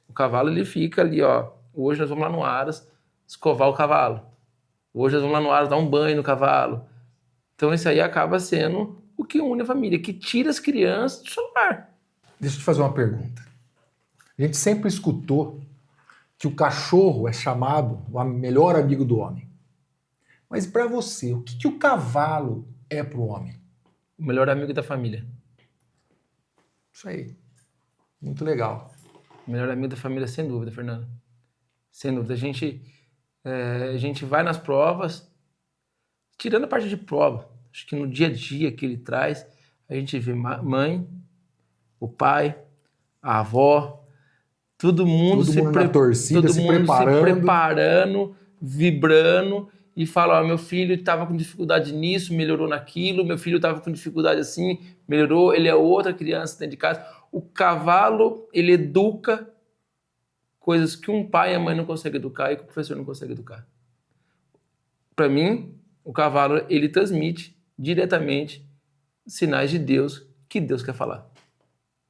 O cavalo, ele fica ali, ó, hoje nós vamos lá no Aras escovar o cavalo. Hoje nós vamos lá no Aras dar um banho no cavalo. Então isso aí acaba sendo o que une a família, que tira as crianças do celular. Deixa eu te fazer uma pergunta. A gente sempre escutou que o cachorro é chamado o melhor amigo do homem. Mas para você, o que o cavalo é para o homem? O melhor amigo da família. Isso aí. Muito legal. O melhor amigo da família, sem dúvida, Fernando. Sem dúvida. A gente vai nas provas, tirando a parte de prova, acho que no dia a dia que ele traz, a gente vê mãe, o pai, a avó, todo mundo na torcida, se preparando, vibrando, e fala, meu filho estava com dificuldade nisso, melhorou naquilo, meu filho estava com dificuldade assim, melhorou, ele é outra criança dentro de casa. O cavalo, ele educa coisas que um pai e a mãe não conseguem educar e que o professor não consegue educar. Para mim, o cavalo, ele transmite diretamente sinais de Deus que Deus quer falar.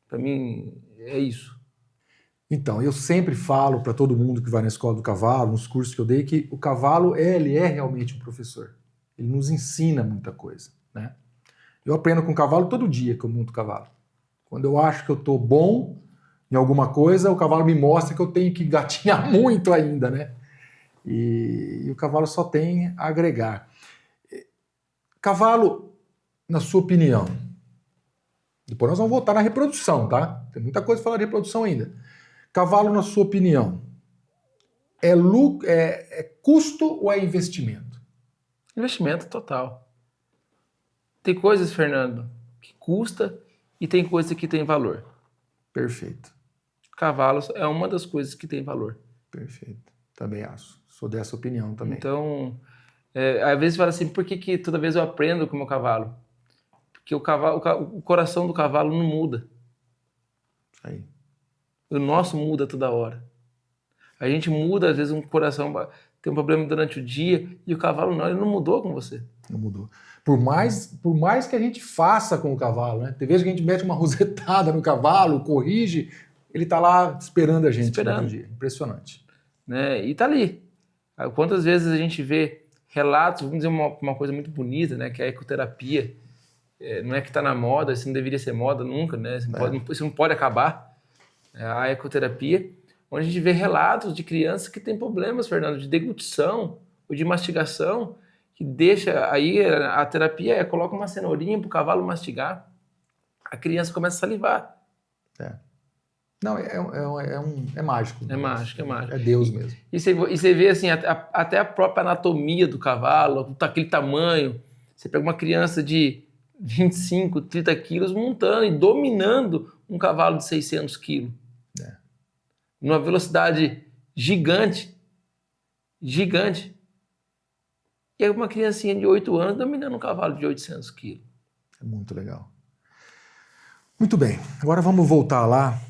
Para mim, é isso. Então, eu sempre falo para todo mundo que vai na escola do cavalo, nos cursos que eu dei, que o cavalo, ele é realmente um professor. Ele nos ensina muita coisa, né? Eu aprendo com o cavalo todo dia que eu monto o cavalo. Quando eu acho que eu estou bom em alguma coisa, o cavalo me mostra que eu tenho que gatinhar muito ainda, né? E o cavalo só tem a agregar. Cavalo, na sua opinião, depois nós vamos voltar na reprodução, tá? Tem muita coisa para falar de reprodução ainda. Cavalo, na sua opinião, é custo ou é investimento? Investimento total. Tem coisas, Fernando, que custa e tem coisas que tem valor. Perfeito. Cavalos é uma das coisas que tem valor. Perfeito. Também acho. Sou dessa opinião também. Então, às vezes fala assim, por que toda vez eu aprendo com o meu cavalo? Porque o coração do cavalo não muda. Isso aí. O nosso muda toda hora. A gente muda, às vezes, um coração tem um problema durante o dia e o cavalo não, ele não mudou com você. Não mudou. Por mais que a gente faça com o cavalo, né? Tem vezes que a gente mete uma rosetada no cavalo, corrige, ele tá lá esperando a gente no dia. Impressionante. Né? E tá ali. Quantas vezes a gente vê relatos, vamos dizer uma coisa muito bonita, né? Que é a ecoterapia. Não é que tá na moda, isso não deveria ser moda nunca, né? Isso não pode acabar. A ecoterapia, onde a gente vê relatos de crianças que têm problemas, Fernando, de deglutição ou de mastigação, que deixa aí a terapia coloca uma cenourinha para o cavalo mastigar, a criança começa a salivar. Não, é mágico. É mágico, é mágico. É Deus mesmo. E você vê assim, até a própria anatomia do cavalo, aquele tamanho. Você pega uma criança de 25, 30 quilos montando e dominando um cavalo de 600 quilos. Numa velocidade gigante. Gigante. E é uma criancinha de 8 anos dominando um cavalo de 800 quilos. É muito legal. Muito bem. Agora vamos voltar lá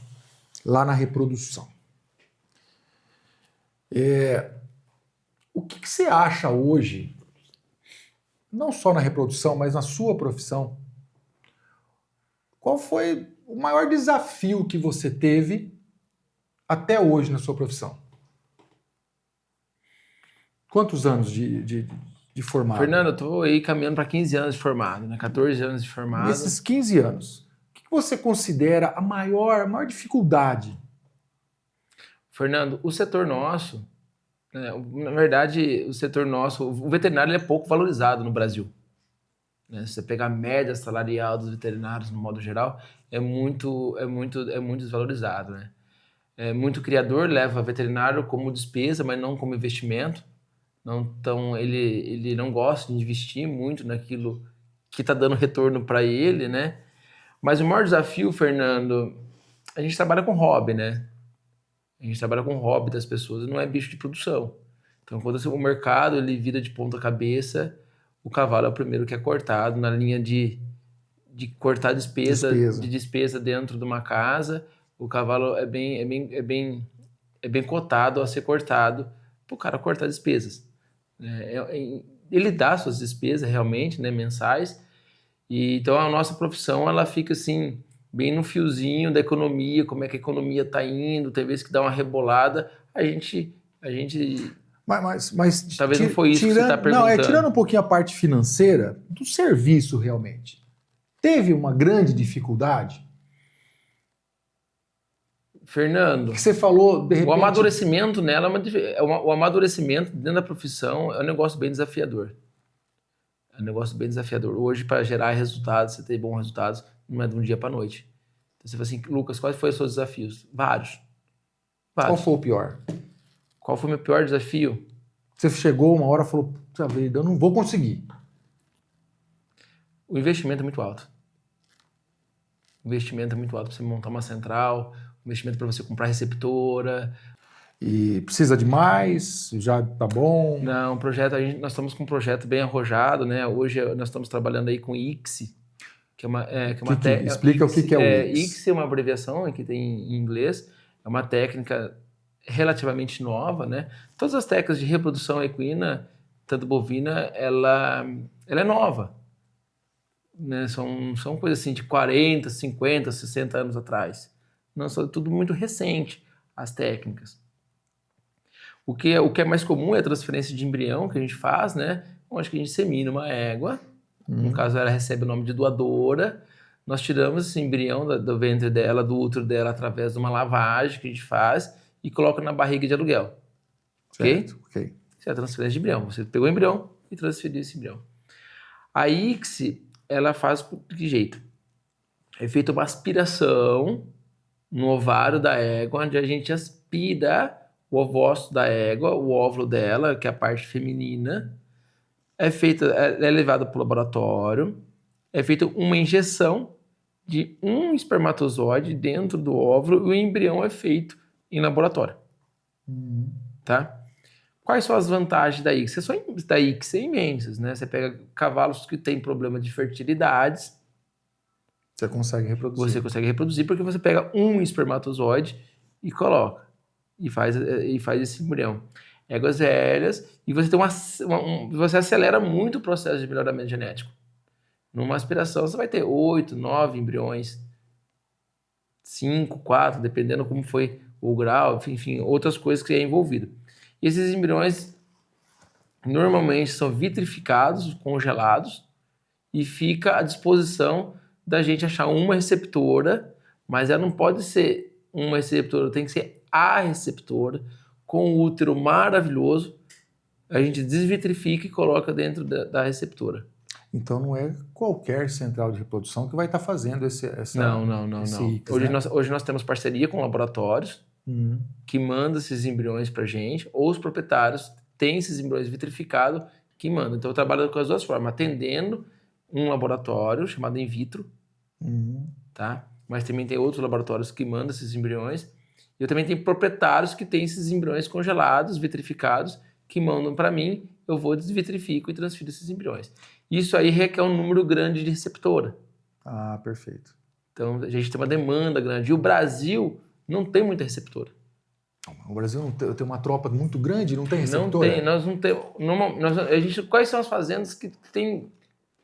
na reprodução. O que você acha hoje, não só na reprodução, mas na sua profissão, qual foi o maior desafio que você teve até hoje na sua profissão? Quantos anos de formado? Fernando, eu estou aí caminhando para 15 anos de formado, né? 14 anos de formado. Nesses 15 anos, o que você considera a maior dificuldade? Fernando, o setor nosso, né, na verdade, o setor nosso, o veterinário ele é pouco valorizado no Brasil. Né? Se você pegar a média salarial dos veterinários, no modo geral, é muito desvalorizado. Né? Muito criador leva veterinário como despesa, mas não como investimento. Então, ele não gosta de investir muito naquilo que está dando retorno para ele, né? Mas o maior desafio, Fernando, a gente trabalha com hobby, né? A gente trabalha com hobby das pessoas, não é bicho de produção. Então, quando o mercado ele vira de ponta cabeça, o cavalo é o primeiro que é cortado na linha de cortar despesa dentro de uma casa. O cavalo é bem cotado a ser cortado para o cara cortar despesas. Ele dá suas despesas realmente, né, mensais, e então a nossa profissão ela fica assim bem no fiozinho da economia, como é que a economia está indo, tem vezes que dá uma rebolada, a gente Mas talvez não foi isso que você está perguntando. tirando um pouquinho a parte financeira do serviço realmente, teve uma grande dificuldade? Fernando, Que você falou, de repente... o amadurecimento nela o amadurecimento dentro da profissão é um negócio bem desafiador. É um negócio bem desafiador. Hoje, para gerar resultados, você ter bons resultados, não é de um dia para a noite. Então, você fala assim, Lucas, quais foram os seus desafios? Vários. Qual foi o pior? Qual foi o meu pior desafio? Você chegou uma hora e falou, puta vida, eu não vou conseguir. O investimento é muito alto. O investimento é muito alto para você montar uma central, o investimento para você comprar receptora. E precisa de mais? Já tá bom? Não, nós estamos com um projeto bem arrojado, né? Hoje nós estamos trabalhando aí com ICSI, que é uma explica ICSI, o que é o ICSI. ICSI é uma abreviação que tem em inglês, é uma técnica relativamente nova, né? Todas as técnicas de reprodução equina, tanto bovina, ela é nova, né? São coisas assim de 40, 50, 60 anos atrás. Não, são tudo muito recente, as técnicas. O que é mais comum é a transferência de embrião que a gente faz, né? Onde que a gente insemina uma égua, no caso ela recebe o nome de doadora, nós tiramos esse embrião do ventre dela, do útero dela, através de uma lavagem que a gente faz e coloca na barriga de aluguel. Certo, ok? Isso é a transferência de embrião. Você pegou o embrião e transferiu esse embrião. A ICSI, ela faz de que jeito? É feita uma aspiração no ovário da égua, onde a gente aspira o ovócito da égua, o óvulo dela, que é a parte feminina, é levado para o laboratório, é feita uma injeção de um espermatozoide dentro do óvulo e o embrião é feito em laboratório. Tá? Quais são as vantagens da ICSI? Da ICSI é imensas, né? Você pega cavalos que têm problema de fertilidade, você consegue reproduzir. Você consegue reproduzir porque você pega um espermatozoide e coloca. E faz esse embrião. Éguas velhas, e você tem você acelera muito o processo de melhoramento genético. Numa aspiração, você vai ter 8, 9 embriões, 5, 4, dependendo como foi o grau, enfim, outras coisas que é envolvido. E esses embriões normalmente são vitrificados, congelados, e fica à disposição da gente achar uma receptora, mas ela não pode ser uma receptora, tem que ser a receptora, com o útero maravilhoso, a gente desvitrifica e coloca dentro da receptora. Então não é qualquer central de reprodução que vai estar fazendo esse Não. ICSI, Hoje nós temos parceria com laboratórios que mandam esses embriões para a gente, ou os proprietários têm esses embriões vitrificados que mandam. Então eu trabalho com as duas formas, atendendo um laboratório chamado in vitro, tá? Mas também tem outros laboratórios que mandam esses embriões. Eu também tenho proprietários que têm esses embriões congelados, vitrificados, que mandam para mim, eu vou desvitrifico e transfiro esses embriões. Isso aí requer um número grande de receptora. Ah, perfeito. Então a gente tem uma demanda grande. E o Brasil não tem muita receptora. O Brasil tem uma tropa muito grande, não tem receptora? Não tem, nós não temos. Quais são as fazendas que tem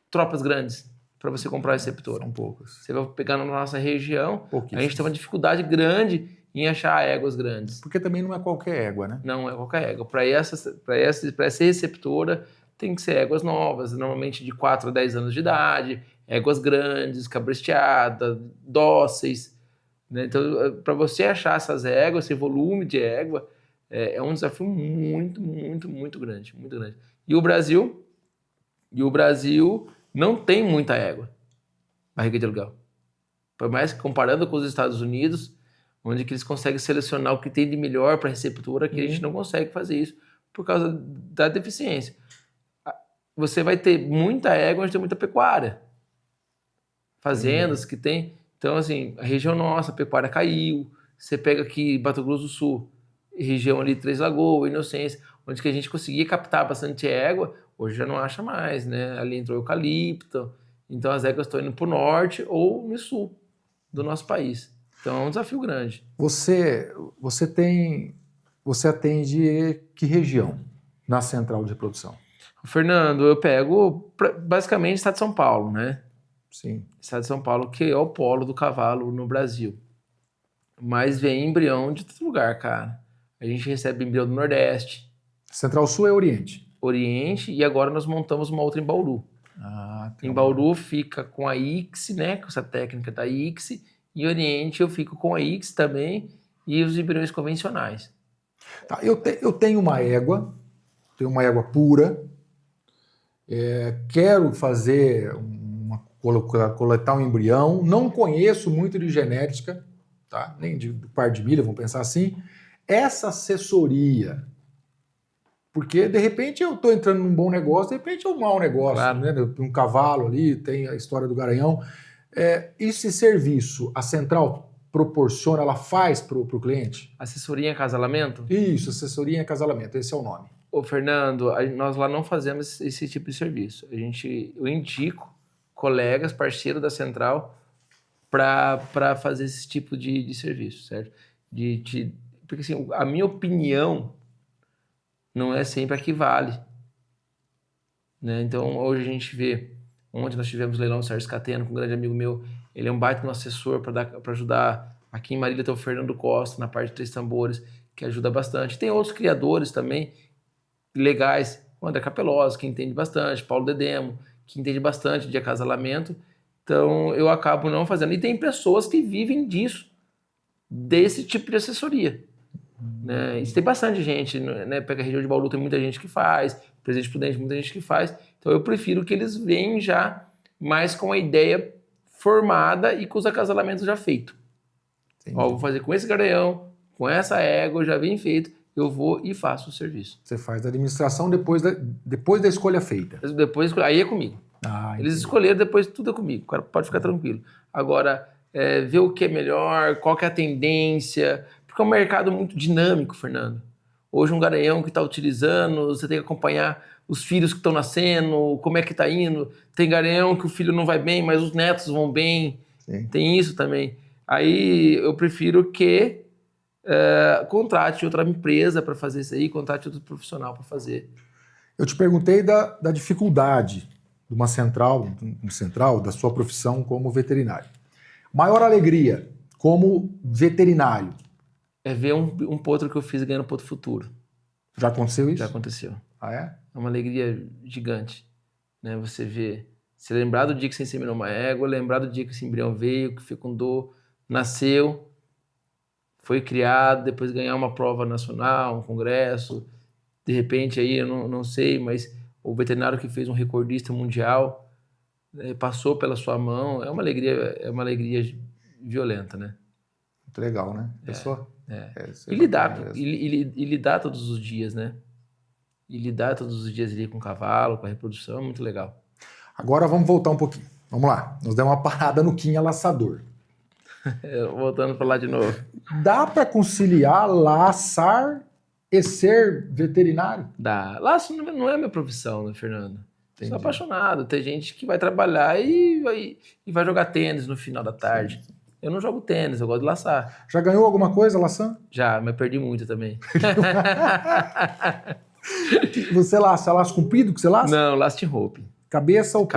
tropas grandes para você comprar receptora? São poucas. Você vai pegar na nossa região, a gente tem uma dificuldade grande em achar éguas grandes. Porque também não é qualquer égua, né? Não é qualquer égua. Para essa receptora, tem que ser éguas novas, normalmente de 4 a 10 anos de idade, éguas grandes, cabresteadas, dóceis. Né? Então, para você achar essas éguas, esse volume de égua, é um desafio muito, muito, muito grande. Muito grande. E o Brasil não tem muita égua, barriga de aluguel. Por mais que comparando com os Estados Unidos, onde que eles conseguem selecionar o que tem de melhor para a receptora, que a gente não consegue fazer isso por causa da deficiência. Você vai ter muita égua onde tem muita pecuária. Fazendas que tem... Então, assim, a região nossa, a pecuária caiu. Você pega aqui Mato Grosso do Sul, região ali Três Lagoas, Inocência, onde que a gente conseguia captar bastante égua, hoje já não acha mais, né? Ali entrou eucalipto. Então, as éguas estão indo para o norte ou no sul do nosso país. Então é um desafio grande. Você atende que região na central de reprodução? Fernando, eu pego basicamente o estado de São Paulo, né? Sim. Estado de São Paulo, que é o polo do cavalo no Brasil. Mas vem embrião de todo lugar, cara. A gente recebe embrião do Nordeste, Central Sul é Oriente. Oriente, e agora nós montamos uma outra em Bauru. Em Bauru fica com a ICSI, né? Com essa técnica da ICSI. E Oriente eu fico com a ICSI também e os embriões convencionais. Tá, eu tenho uma égua pura, quero fazer coletar um embrião, não conheço muito de genética, tá? Nem de par de milha, vamos pensar assim. Essa assessoria, porque de repente eu estou entrando num bom negócio, de repente é um mau negócio, Claro. né? Um cavalo ali, tem a história do Garanhão. Esse serviço, a central proporciona, ela faz para o cliente? Assessoria em acasalamento? Isso, assessoria em acasalamento, esse é o nome. Ô, Fernando, nós lá não fazemos esse tipo de serviço. Eu indico colegas, parceiros da central, para fazer esse tipo de serviço, certo? Porque assim, a minha opinião não é sempre a que vale. Né? Então, hoje a gente vê, ontem nós tivemos leilão do Sérgio Scatena com um grande amigo meu, ele é um baita no assessor para ajudar. Aqui em Marília tem o Fernando Costa, na parte de Três Tambores, que ajuda bastante. Tem outros criadores também, legais, o André Capelosa, que entende bastante, Paulo Dedemo, que entende bastante de acasalamento. Então, eu acabo não fazendo. E tem pessoas que vivem disso, desse tipo de assessoria. Né? Isso tem bastante gente, né? Pega a região de Bauru, tem muita gente que faz, Presidente Prudente, muita gente que faz. Então, eu prefiro que eles venham já mais com a ideia formada e com os acasalamentos já feitos. Ó, vou fazer com esse garanhão, com essa égua, já bem feito, eu vou e faço o serviço. Você faz a administração depois da escolha feita. Depois, aí é comigo. Eles escolheram, depois tudo é comigo. O cara pode ficar tranquilo. Agora, ver o que é melhor, qual que é a tendência, porque é um mercado muito dinâmico, Fernando. Hoje um garanhão que está utilizando, você tem que acompanhar os filhos que estão nascendo, como é que está indo. Tem garanhão que o filho não vai bem, mas os netos vão bem. Sim. Tem isso também. Aí eu prefiro que contrate outra empresa para fazer isso aí, contrate outro profissional para fazer. Eu te perguntei da dificuldade de uma central, da sua profissão como veterinário. Maior alegria como veterinário? É ver um potro que eu fiz ganhando potro futuro. Já aconteceu isso? Já aconteceu. Ah, é? É uma alegria gigante. Né? Você lembrar do dia que você inseminou uma égua, lembrar do dia que esse embrião veio, que fecundou, nasceu, foi criado, depois ganhar uma prova nacional, um congresso, de repente aí, eu não sei, mas o veterinário que fez um recordista mundial passou pela sua mão, é uma alegria violenta, né? Muito legal, né? E lidar todos os dias, né? E lidar todos os dias ali com o cavalo, com a reprodução, é muito legal. Agora vamos voltar um pouquinho. Vamos lá. Nós demos uma parada no Quinha Laçador. Voltando para lá de novo. Dá para conciliar laçar e ser veterinário? Dá. Laço não é minha profissão, né, Fernando? Entendi. Sou apaixonado. Tem gente que vai trabalhar e vai jogar tênis no final da tarde. Sim. Eu não jogo tênis, eu gosto de laçar. Já ganhou alguma coisa laçando? Já, mas perdi muito também. Você laça comprido que você laça? Não, laço de rope. Cabeça ou pé?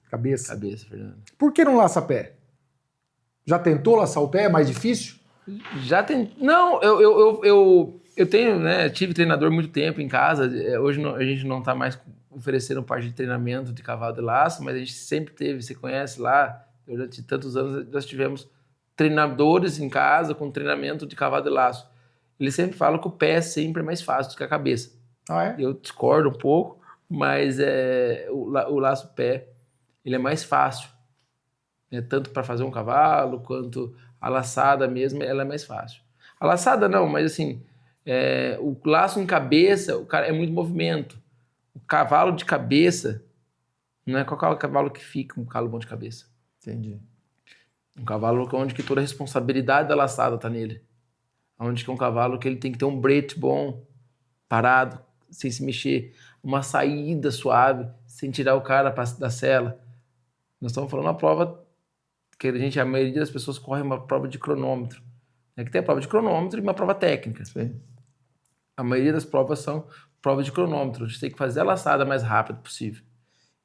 Cabeça, Fernando. Por que não laça pé? Já tentou laçar o pé? É mais difícil? Já tentei. Não, eu tenho, né? Tive treinador muito tempo em casa. Hoje a gente não está mais oferecendo parte de treinamento de cavalo de laço, mas a gente sempre teve, você conhece lá, durante tantos anos nós tivemos treinadores em casa com treinamento de cavalo de laço. Eles sempre falam que o pé sempre é mais fácil do que a cabeça. Ah, é? Eu discordo um pouco, mas o laço pé ele é mais fácil. Tanto para fazer um cavalo, quanto a laçada mesmo, ela é mais fácil. A laçada não, mas assim, o laço em cabeça, o cara é muito movimento. O cavalo de cabeça, não é qualquer cavalo que fica um cavalo bom de cabeça. Entendi. Um cavalo onde que toda a responsabilidade da laçada tá nele. Onde que é um cavalo que ele tem que ter um brete bom, parado, sem se mexer, uma saída suave, sem tirar o cara da sela. Nós estamos falando uma prova que a maioria das pessoas corre uma prova de cronômetro. Que tem a prova de cronômetro e uma prova técnica. Sim. A maioria das provas são prova de cronômetro. A gente tem que fazer a laçada mais rápido possível.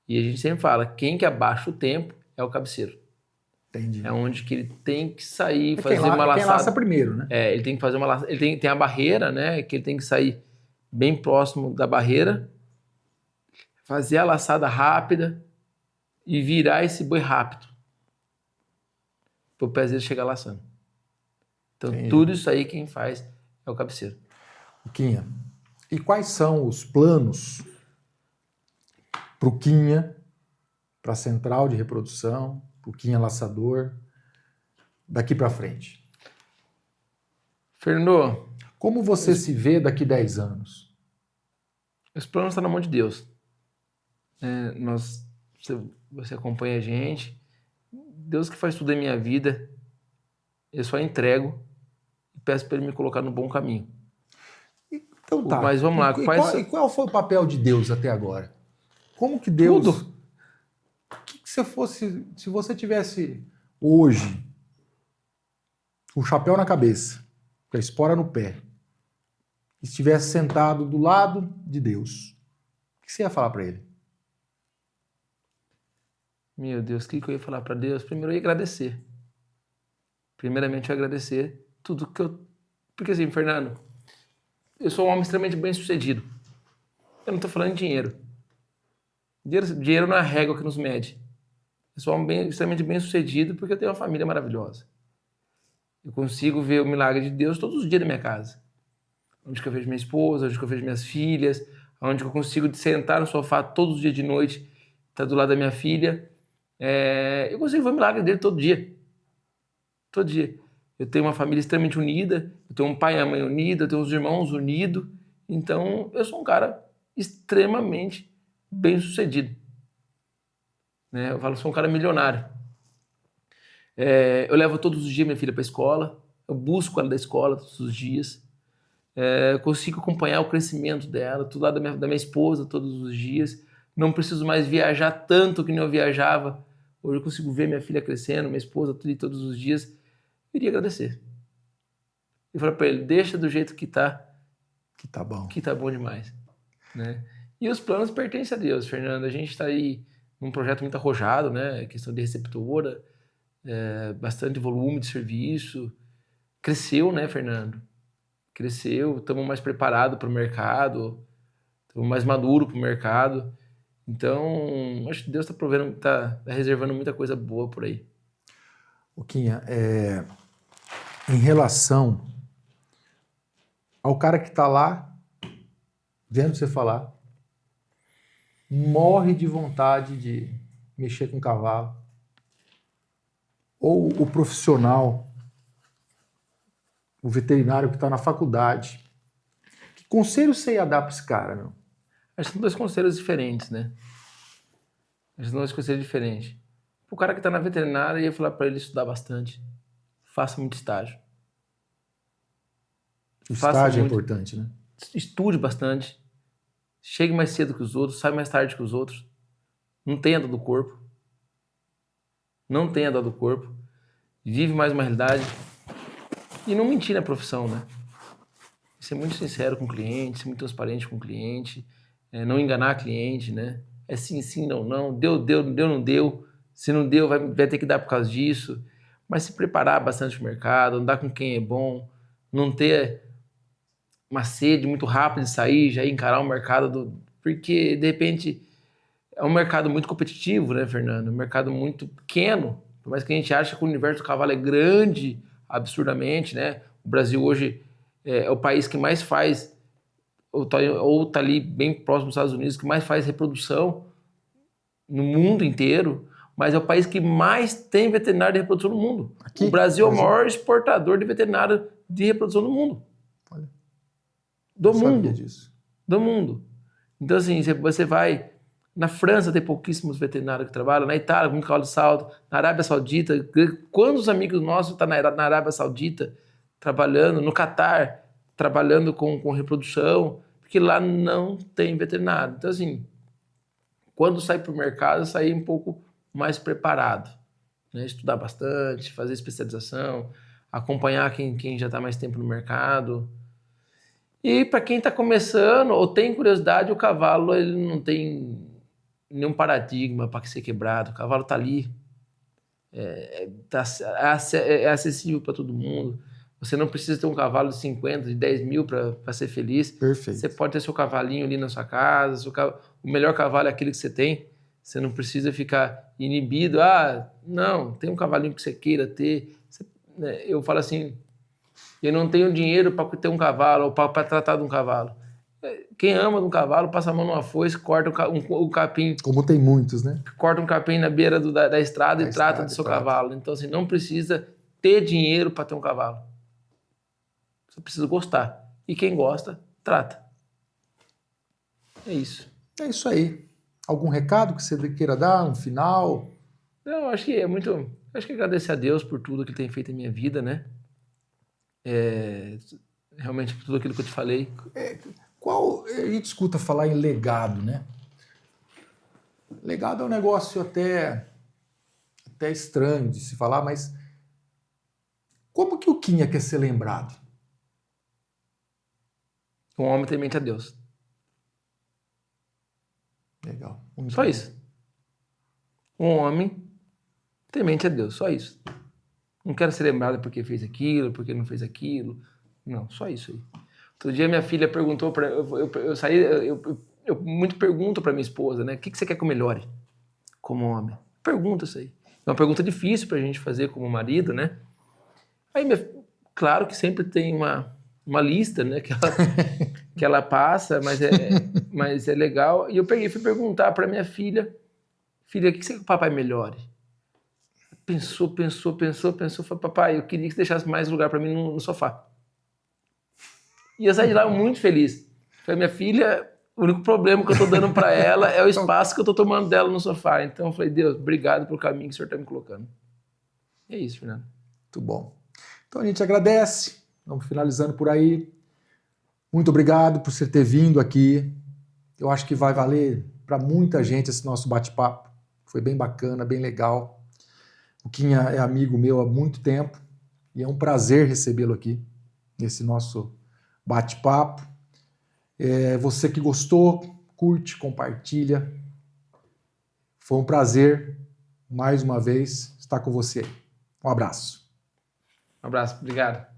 E a gente sempre fala, quem que abaixa o tempo é o cabeceiro. Entendi. É onde que ele tem que sair, Quem fazer uma laçada. Quem laça primeiro, né? Ele tem que fazer uma laçada. Ele tem a barreira, né? Que ele tem que sair bem próximo da barreira, fazer a laçada rápida e virar esse boi rápido. Para o pezinho chegar laçando. Então, tudo isso aí quem faz é o cabeceiro. Quinha, e quais são os planos para o Quinha, para a central de reprodução, para o Quinha laçador, daqui para frente? Fernando, como você se vê daqui 10 anos? Os planos estão na mão de Deus. Você acompanha a gente. Deus que faz tudo em minha vida. Eu só entrego e peço para Ele me colocar no bom caminho. Então tá. Mas vamos lá. Qual foi o papel de Deus até agora? Como que Deus... Tudo. Que você fosse... Se você tivesse hoje o chapéu na cabeça, com a espora no pé, e estivesse sentado do lado de Deus, o que você ia falar para Ele? Meu Deus, o que eu ia falar para Deus? Primeiro eu ia agradecer. Primeiramente eu ia agradecer tudo que eu... Porque assim, Fernando, eu sou um homem extremamente bem sucedido. Eu não estou falando de dinheiro. Dinheiro não é a régua que nos mede. Eu sou um homem extremamente bem sucedido porque eu tenho uma família maravilhosa. Eu consigo ver o milagre de Deus todos os dias na minha casa. Onde que eu vejo minha esposa, onde que eu vejo minhas filhas, onde que eu consigo sentar no sofá todos os dias de noite, estar do lado da minha filha. Eu consigo ver o milagre dele todo dia. Todo dia. Eu tenho uma família extremamente unida, eu tenho um pai e uma mãe unidos, eu tenho uns irmãos unidos. Então, eu sou um cara extremamente bem sucedido. Eu falo, sou um cara milionário. Eu levo todos os dias minha filha para a escola, eu busco ela da escola todos os dias. Consigo acompanhar o crescimento dela, do lado da minha esposa todos os dias. Não preciso mais viajar tanto que nem eu viajava. Hoje eu consigo ver minha filha crescendo, minha esposa todos os dias. Eu iria agradecer. E falar para ele, deixa do jeito que tá. Que tá bom. Que tá bom demais. Né? E os planos pertencem a Deus, Fernando. A gente está aí num projeto muito arrojado, né? Questão de receptora, bastante volume de serviço. Cresceu, né, Fernando? Cresceu, estamos mais preparados para o mercado, estamos mais maduros para o mercado. Então, acho que Deus está reservando muita coisa boa por aí. Quinha, em relação ao cara que está lá, vendo você falar, morre de vontade de mexer com cavalo, ou o profissional, o veterinário que está na faculdade, que conselho você ia dar para esse cara, meu? Acho que são dois conselhos diferentes, né? Acho que são dois conselhos diferentes. O cara que está na veterinária, eu ia falar para ele estudar bastante. Faça muito estágio. O estágio é importante, né? Estude bastante. Chegue mais cedo que os outros, sai mais tarde que os outros. Não tenha dor do corpo. Não tenha dor do corpo. Vive mais uma realidade. E não mentir na profissão, né? Ser muito sincero com o cliente, ser muito transparente com o cliente, não enganar cliente, né? Sim, sim, não, não. Deu, não deu. Se não deu, vai ter que dar por causa disso. Mas se preparar bastante no mercado, andar com quem é bom, não ter uma sede muito rápida de sair, já encarar o mercado, porque, de repente, é um mercado muito competitivo, né, Fernando? Um mercado muito pequeno, por mais que a gente ache que o universo do cavalo é grande, absurdamente, né? O Brasil hoje é o país que mais faz, ou tá ali bem próximo dos Estados Unidos, que mais faz reprodução no mundo inteiro, mas é o país que mais tem veterinário de reprodução no mundo. O Brasil é o maior exportador de veterinário de reprodução do mundo. Olha, do mundo. Sabia disso. Do mundo. Então, assim, você vai... Na França tem pouquíssimos veterinários que trabalham, na Itália, muito cavalo de salto, na Arábia Saudita, quantos amigos nossos estão na Arábia Saudita trabalhando, no Catar, trabalhando com reprodução, porque lá não tem veterinário. Então, assim, quando sai para o mercado, sair um pouco mais preparado, né? Estudar bastante, fazer especialização, acompanhar quem já está mais tempo no mercado. E para quem está começando ou tem curiosidade, o cavalo ele não tem nenhum paradigma para ser quebrado. O cavalo está ali, é acessível para todo mundo. Você não precisa ter um cavalo de 50, de 10 mil para ser feliz. Perfeito. Você pode ter seu cavalinho ali na sua casa. O melhor cavalo é aquele que você tem. Você não precisa ficar inibido. Ah, não, tem um cavalinho que você queira ter. Eu falo assim, eu não tenho dinheiro para ter um cavalo ou para tratar de um cavalo. Quem ama de um cavalo passa a mão numa foice, corta o capim. Como tem muitos, né? Corta um capim na beira da estrada e trata do seu cavalo. Então, assim, não precisa ter dinheiro para ter um cavalo. Você precisa gostar. E quem gosta, trata. É isso. É isso aí. Algum recado que você queira dar? Um final? Eu acho que é muito... Acho que agradecer a Deus por tudo que Ele tem feito em minha vida, né? Realmente por tudo aquilo que eu te falei. A gente escuta falar em legado, né? Legado é um negócio até estranho de se falar, mas como que o Quinha quer ser lembrado? Um homem temente a Deus. Legal. Só isso. Um homem temente a Deus, só isso. Não quero ser lembrado porque fez aquilo, porque não fez aquilo. Não, só isso aí. Outro dia minha filha perguntou para eu muito pergunto para minha esposa, né? O que você quer que eu melhore como homem? Pergunta isso aí. É uma pergunta difícil pra gente fazer como marido, né? Aí, claro que sempre tem uma lista, né? Que ela passa, mas é legal. E eu fui perguntar para minha filha, o que você quer que o papai melhore? Pensou. Falei, papai, eu queria que você deixasse mais lugar para mim no sofá. E eu saí de lá muito feliz. Falei, minha filha, o único problema que eu tô dando para ela é o espaço que eu tô tomando dela no sofá. Então eu falei, Deus, obrigado pelo caminho que o Senhor tá me colocando. É isso, Fernando. Muito bom. Então a gente agradece. Vamos finalizando por aí. Muito obrigado por você ter vindo aqui. Eu acho que vai valer para muita gente esse nosso bate-papo. Foi bem bacana, bem legal. O Quinha é amigo meu há muito tempo e é um prazer recebê-lo aqui nesse nosso bate-papo. Você que gostou, curte, compartilha. Foi um prazer, mais uma vez, estar com você. Um abraço. Um abraço, obrigado.